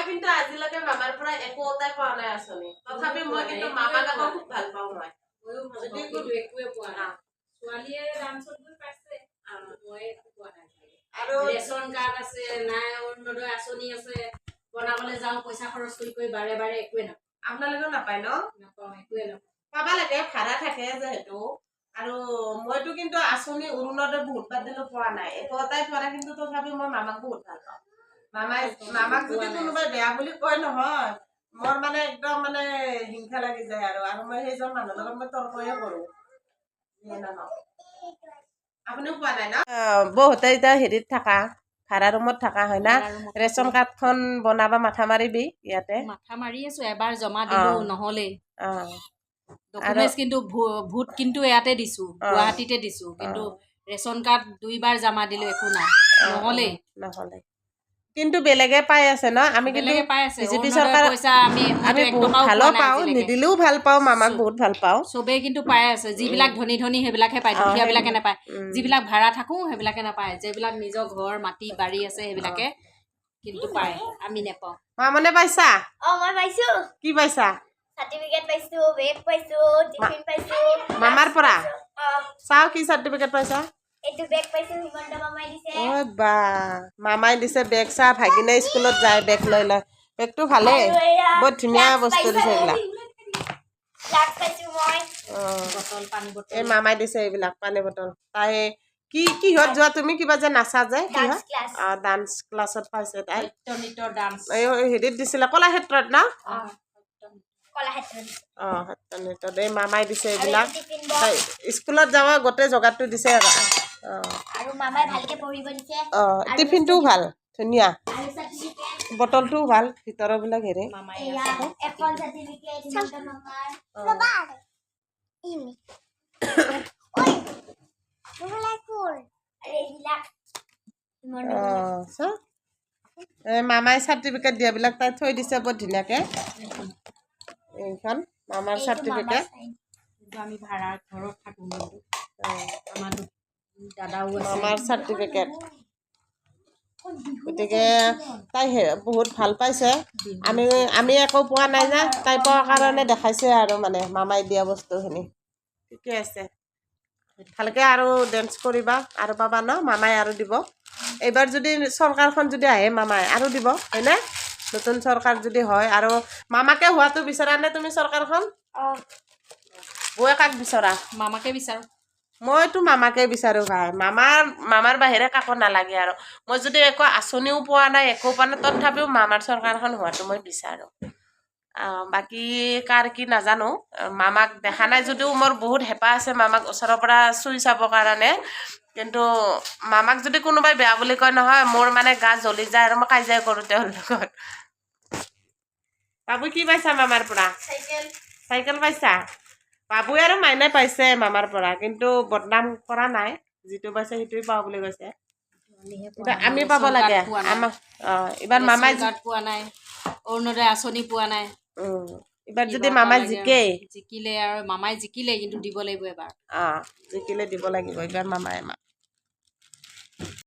কিন্তু আজিলৈকে মামাৰ পৰা একো এটাই পোৱা নাই আঁচনি তথাপি মই কিন্তু মামাক আকৌ খুব ভাল পাওঁ মই যদি কোনো একোৱে পোৱা নাই ছোৱালীয়ে ডান্সত গৈ পাইছে মই একো পোৱা নাই আৰু ৰেচন কাৰ্ড আছে নাই অৰুণোদয় আঁচনি আছে বনাবলৈ যাওঁ পইচা খৰচ কৰি বাৰে বাৰে একোৱে নাপায় আপোনালোকেও নাপায় ন নাপাওঁ একোৱে নাপায় পাবা লাগে ভাড়া থাকে যিহেতু আৰু মইতো কিন্তু আঁচনি অৰুণোদয় বহুত বাৰ দিলো পোৱা নাই একো এটাই পোৱা নাই কিন্তু তথাপি মই মামাক বহুত ভাল পাওঁ মামাক যদি কোনোবাই বেয়া বুলি কয় নহয় মোৰ মানে একদম মানে হিংসা লাগি যায় আৰু মই সেইজন মানুহৰ লগত মই তৰ্কয়ে কৰো আপুনিও পোৱা নাই ন বহুতে এতিয়া হেৰিত থাকা ভাড়া ৰুমত থাকা হয় না ৰেচন কাৰ্ডখন বনাবা মাথা মাৰিবি ইয়াতে মাথা মাৰি আছো এবাৰ জমা দিলো নহলে ডকুমেন্টস কিন্তু ভোট কিন্তু ইয়াতে দিছো গুৱাহাটীতে দিছো কিন্তু ৰেচন কাৰ্ড 2 বাৰ জমা দিলো একো নাই নহলে কিন্তু বেলেগে পাই আছে ন আমি কিন্তু বিজেপি চৰকাৰ পইচা আমি বহুত ভালো পাওঁ নিদিলেও ভাল পাওঁ মামাক বহুত ভাল পাওঁ চবে কিন্তু পাই আছে যিবিলাক ধনী ধনী সেইবিলাকে পায় দুখীয়াবিলাকে নাপায় যিবিলাক ভাড়া থাকো সেইবিলাকে নাপায় যিবিলাক নিজৰ ঘৰ মাটি বাৰী আছে সেইবিলাকে কিন্তু পায় আমি নেপাওঁ মামনে পাইছা মই পাইছো কি পাইছা সার্টিফিকেট পাইছো বেগ পাইছো টিফিন পাইছো মামাৰ পৰা চাও কি সার্টিফিকেট পাইছা এইটো বেগ পাইছো হিমন্ত মামাই দিছে ও বা মামাই দিছে বেগ চা ভাগিনে স্কুলত যায় বেগ লৈ লয় বেগটো ভালে বহুত ধুনীয়া বস্তু দিছে এইবিলাক লাগ পাইছো মই বটল পানী বটল এই মামাই দিছে এইবিলাক পানী বটল তাই কি কিহত যোৱা তুমি কিবা যে নাচা যে ডান্স ক্লাছত পাইছে তাই নৃত্যৰ ডান্স এই হেৰিত দিছিলে কলাক্ষেত্ৰত ন কলাক্ষেত্ৰত এই মামাই দিছে এইবিলাক স্কুলত যাওয়া গোটেই জগাটো দিছে আৰু মামাই ভালকে পঢ়িব দিছে টিফিনটোও ভাল ধুনীয়া বটলটোও ভাল ভিতৰৰ বিলাক হেৰে মামাই এপল সাৰ্টিফিকেট হিমন্ত মামাৰ বাবা ইমি ওই বলা কোৰ আৰে ইলা মামাই সাৰ্টিফিকেট দিয়াবিলাক তাই থৈ দিছে বৰ ধুনীয়াকে এইখন মামাৰ সাৰ্টিফিকেট আমি ভাড়া ঘৰত থাকো আমাৰ দাদাও আছে মামাৰ সাৰ্টিফিকেট গতিকে তাই বহুত ভাল পাইছে আমি একো পোৱা নাই না তাই পোৱাৰ কাৰণে দেখাইছে আৰু মানে মামাই দিয়া বস্তুখিনি ঠিকে আছে ভালকে আৰু ডেন্স কৰিবা আৰু পাবা ন মামাই আৰু দিব এইবাৰ যদি চৰকাৰখন যদি আহে মামাই আৰু দিব হয়নে নতুন চৰকাৰ যদি হয় আৰু মামাকে হোৱাটো বিচাৰা নে তুমি চৰকাৰখন বৌয়ে কাক বিচৰা মামাকে বিচাৰো মইতো মামাকে বিচাৰো ভাই মামাৰ বাহিৰে কাকো নালাগে আৰু মই যদি একো আঁচনিও পোৱা নাই একো পোৱা নাই তথাপিও মামাৰ চৰকাৰখন হোৱাটো মই বিচাৰো বাকী কাৰ কি নাজানো মামাক দেখা নাই যদিও মোৰ বহুত হেঁপাহ আছে মামাক ওচৰৰ পৰা চুই চাবৰ কাৰণে কিন্তু মামাক যদি কোনোবাই বেয়া বুলি কয় নহয় মোৰ মানে গা জ্বলি যায় আৰু মই কাজিয়া কৰোঁ তেওঁৰ লগত বাবু কি পাইছা মামাৰ পৰা চাইকেল পাইছা বাবুৱে আৰু মাইনাই পাইছে মামাৰ পৰা কিন্তু বদনাম কৰা নাই যিটো পাইছে সেইটোৱে পাওঁ বুলি কৈছে আমি পাব লাগে আমাক এইবাৰ মামাই পোৱা নাই অৰুণোদয় আঁচনি পোৱা নাই এইবাৰ যদি মামাই জিকিলে আৰু মামাই জিকিলে কিন্তু দিব লাগিব এবাৰ জিকিলে দিব লাগিব এইবাৰ মামাই আমাক